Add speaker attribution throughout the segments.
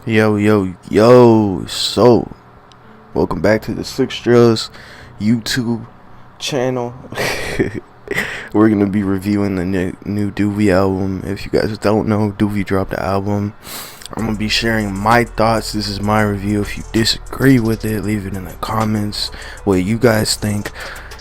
Speaker 1: Yo. So, welcome back to the Six Drills YouTube channel. We're going to be reviewing the new Duvy album. If you guys don't know, Duvy dropped the album. I'm going to be sharing my thoughts. This is my review. If you disagree with it, leave it in the comments what you guys think.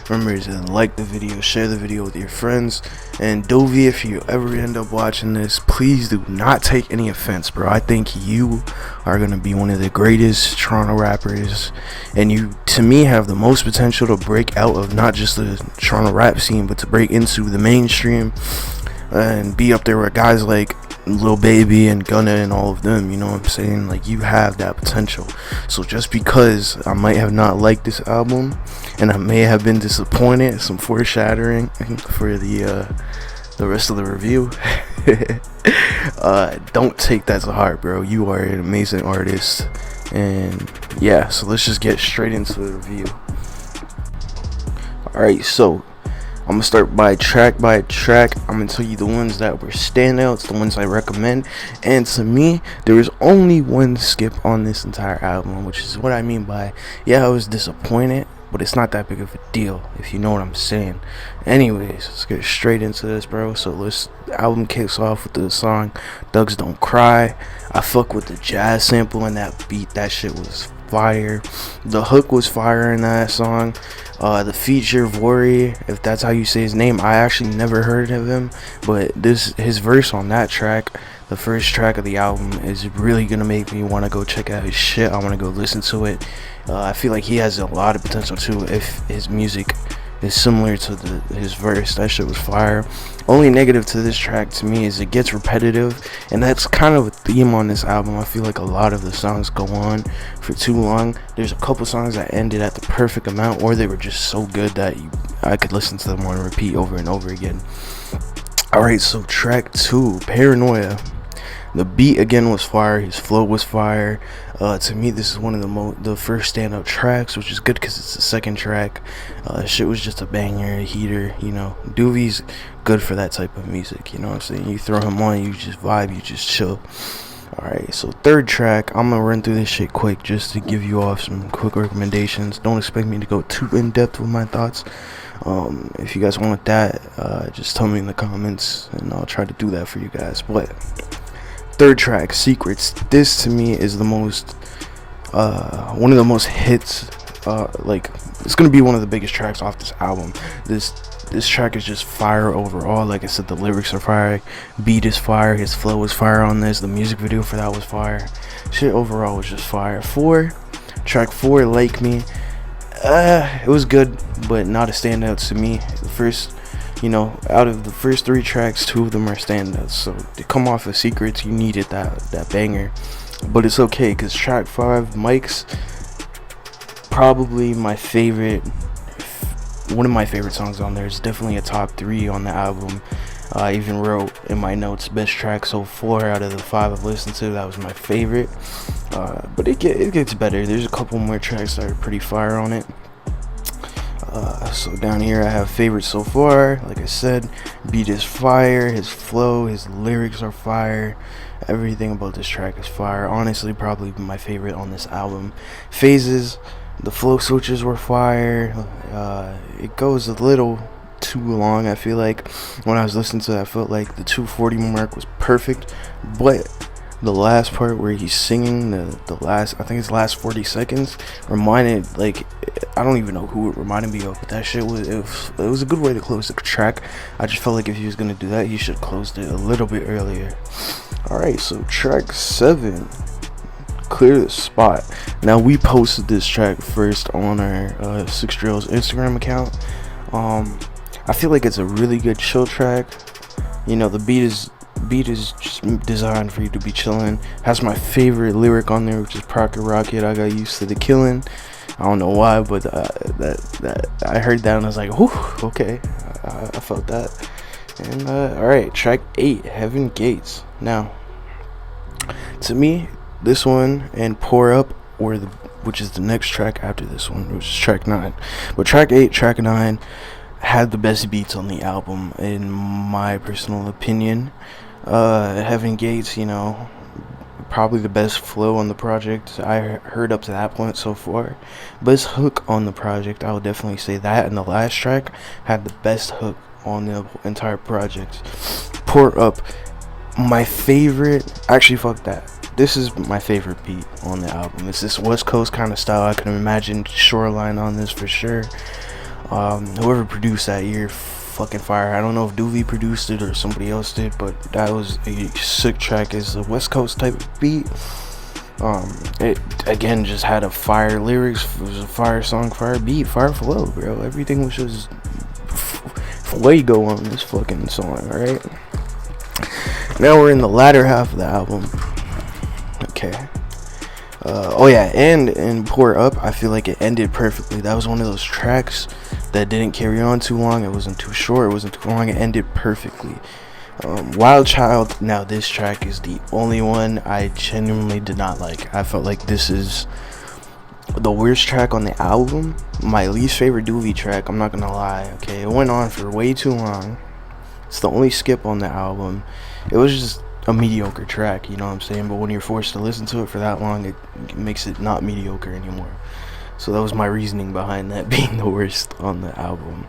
Speaker 1: Remember to like the video, share the video with your friends. And Duvy, if you ever end up watching this, please do not take any offense, bro. I think you are going to be one of the greatest Toronto rappers. And you, to me, have the most potential to break out of not just the Toronto rap scene, but to break into the mainstream and be up there with guys like Lil Baby and Gunna and all of them. You know what I'm saying? Like, you have that potential. So just because I might have not liked this album and I may have been disappointed, some foreshadowing for the rest of the review, don't take that to heart, bro. You are an amazing artist. And yeah, so let's just get straight into the review. Alright, so I'm going to start by track. I'm going to tell you the ones that were standouts, the ones I recommend. And to me, there was only one skip on this entire album, which is what I mean by, yeah, I was disappointed, but it's not that big of a deal, if you know what I'm saying. Anyways, let's get straight into this, bro. So the album kicks off with the song Thugz Don't Cry. I fuck with the jazz sample in that beat. That shit was fire. The hook was fire in that song. The feature Vory, if that's how you say his name, I actually never heard of him, but his verse on that track, the first track of the album, is really gonna make me want to go check out his shit. I want to go listen to it. I feel like he has a lot of potential too if his music is similar to his verse. That shit was fire. Only negative to this track to me is it gets repetitive, and that's kind of a theme on this album. I feel like a lot of the songs go on for too long. There's a couple songs that ended at the perfect amount, or they were just so good that I could listen to them on repeat over and over again. Alright, so track 2, Paranoia. The beat again was fire. His flow was fire. To me, this is one of the first standout tracks, which is good because it's the second track. Shit was just a banger, a heater. You know, Duvy's good for that type of music. You know what I'm saying? You throw him on, you just vibe, you just chill. Alright, so third track, I'm gonna run through this shit quick just to give you all some quick recommendations. Don't expect me to go too in depth with my thoughts. If you guys want that, just tell me in the comments and I'll try to do that for you guys. But third track, Secrets. This to me is the most one of the most hits. Like, it's gonna be one of the biggest tracks off this album. This track is just fire overall. Like I said, the lyrics are fire, beat is fire, his flow is fire on this, the music video for that was fire. Shit overall was just fire. Track 4, Like Me. It was good, but not a standout to me. The first, out of the first 3 tracks, 2 of them are standouts. So to come off of Secrets, you needed that banger. But it's okay, because track 5, Mike's, probably my favorite, one of my favorite songs on there. It's definitely a top 3 on the album. I even wrote in my notes, best track so far out of the 5 I've listened to. That was my favorite. But it gets better. There's a couple more tracks that are pretty fire on it. So down here I have favorites so far. Like I said, beat is fire, his flow, his lyrics are fire. Everything about this track is fire. Honestly, probably my favorite on this album. Phases, the flow switches were fire. It goes a little too long. I feel like when I was listening to it, I felt like the 2:40 mark was perfect, but the last part where he's singing, the last, I think it's last 40 seconds, reminded, like, I don't even know who it reminded me of, but that shit was, it was a good way to close the track. I just felt like if he was gonna do that, he should have closed it a little bit earlier. Alright, so track 7, Clear the Spot. Now, we posted this track first on our Six Drills Instagram account. I feel like it's a really good chill track. The beat is just designed for you to be chilling. Has my favorite lyric on there, which is Pocket Rocket, I got used to the killing. I don't know why, but that I heard that and I was like, whew, okay, I felt that. And alright, track 8, Heaven Gates. Now, to me, this one and Pour Up which is the next track after this one, which is track 9. But track 8, track 9 had the best beats on the album in my personal opinion. Heaven Gates, probably the best flow on the project I heard up to that point so far. Best hook on the project, I would definitely say that. And the last track had the best hook on the entire project. Pour Up, my favorite. Actually, fuck that. This is my favorite beat on the album. It's this West Coast kind of style. I can imagine Shoreline on this for sure. Whoever produced that year, fucking fire. I don't know if Duvy produced it or somebody else did, but that was a sick track. It's a West Coast type of beat. It again just had a fire lyrics. It was a fire song, fire beat, fire flow, bro. Everything was just fuego on this fucking song, right? Now we're in the latter half of the album. Okay. Oh yeah, and Pour Up, I feel like it ended perfectly. That was one of those tracks that didn't carry on too long. It wasn't too short, it wasn't too long. It ended perfectly. Wild Child, now this track is the only one I genuinely did not like. I felt like this is the worst track on the album. My least favorite Duvy track, I'm not gonna lie. Okay, it went on for way too long. It's the only skip on the album. It was just a mediocre track, you know what I'm saying? But when you're forced to listen to it for that long, it makes it not mediocre anymore. So that was my reasoning behind that being the worst on the album.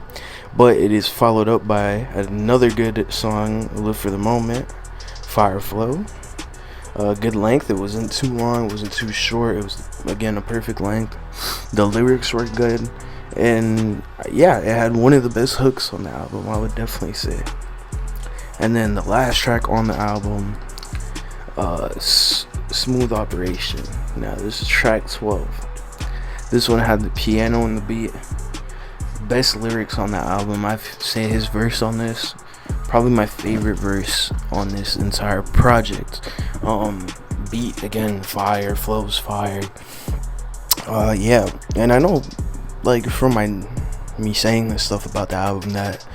Speaker 1: But it is followed up by another good song, Live for the Moment, Fire Flow. Good length. It wasn't too long, it wasn't too short. It was, again, a perfect length. The lyrics were good. And yeah, it had one of the best hooks on the album, I would definitely say. And then the last track on the album, Smooth Operation. Now this is track 12. This one had the piano and the beat. Best lyrics on the album. I'd say his verse on this, probably my favorite verse on this entire project. Beat, again, fire, flows fire. Yeah, and I know, like, from me saying this stuff about the album, that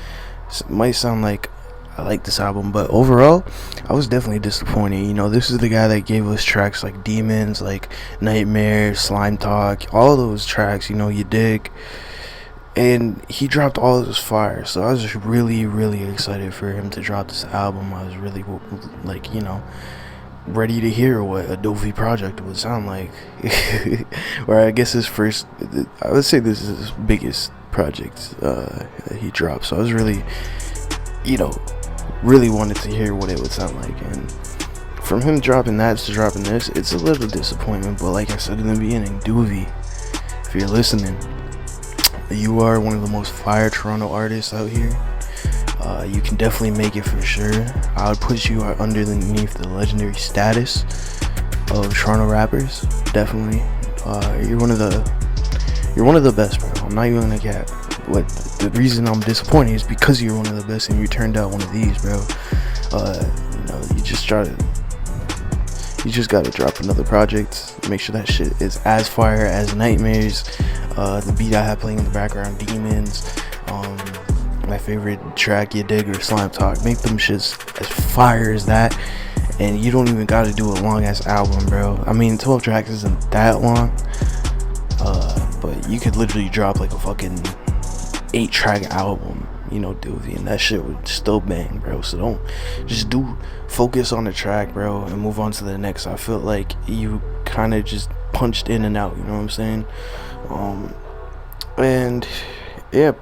Speaker 1: might sound like I like this album, but overall I was definitely disappointed. You know, this is the guy that gave us tracks like Demons, like Nightmare, Slime Talk, all those tracks, you know, you dig. And he dropped all of this fire, so I was just really excited for him to drop this album. I was really, like, you know, ready to hear what a Duvy project would sound like. Or I guess his first, I would say this is his biggest project that he dropped, so I was really, you know, really wanted to hear what it would sound like. And from him dropping that to dropping this, it's a little disappointment. But like I said in the beginning, Duvy, if you're listening, you are one of the most fire Toronto artists out here. You can definitely make it for sure. I would put you underneath the legendary status of Toronto rappers. Definitely. You're one of the best, bro. I'm not even gonna cap. What the reason I'm disappointed is because you're one of the best and you turned out one of these, bro. You know, you just gotta drop another project. Make sure that shit is as fire as Nightmares. The beat I have playing in the background, Demons. My favorite track, You Dig, or Slime Talk. Make them shits as fire as that. And you don't even gotta do a long ass album, bro. I mean, 12 tracks isn't that long. But you could literally drop like a fucking 8-track album, you know, Duvy, and that shit would still bang, bro. So don't just focus on the track, bro, and move on to the next. I feel like you kind of just punched in and out, you know what I'm saying? And yeah,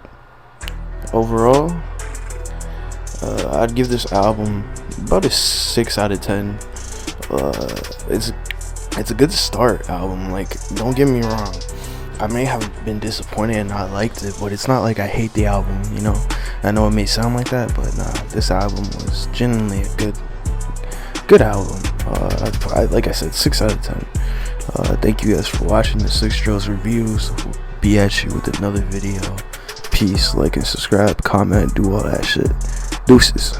Speaker 1: overall, I'd give this album about a 6 out of 10. It's a good start album. Like, don't get me wrong, I may have been disappointed and not liked it, but it's not like I hate the album, you know. I know it may sound like that, but nah, this album was genuinely a good album. Like I said, 6 out of 10. Thank you guys for watching the 6 Drills reviews. We'll be at you with another video. Peace, like and subscribe, comment, do all that shit. Deuces.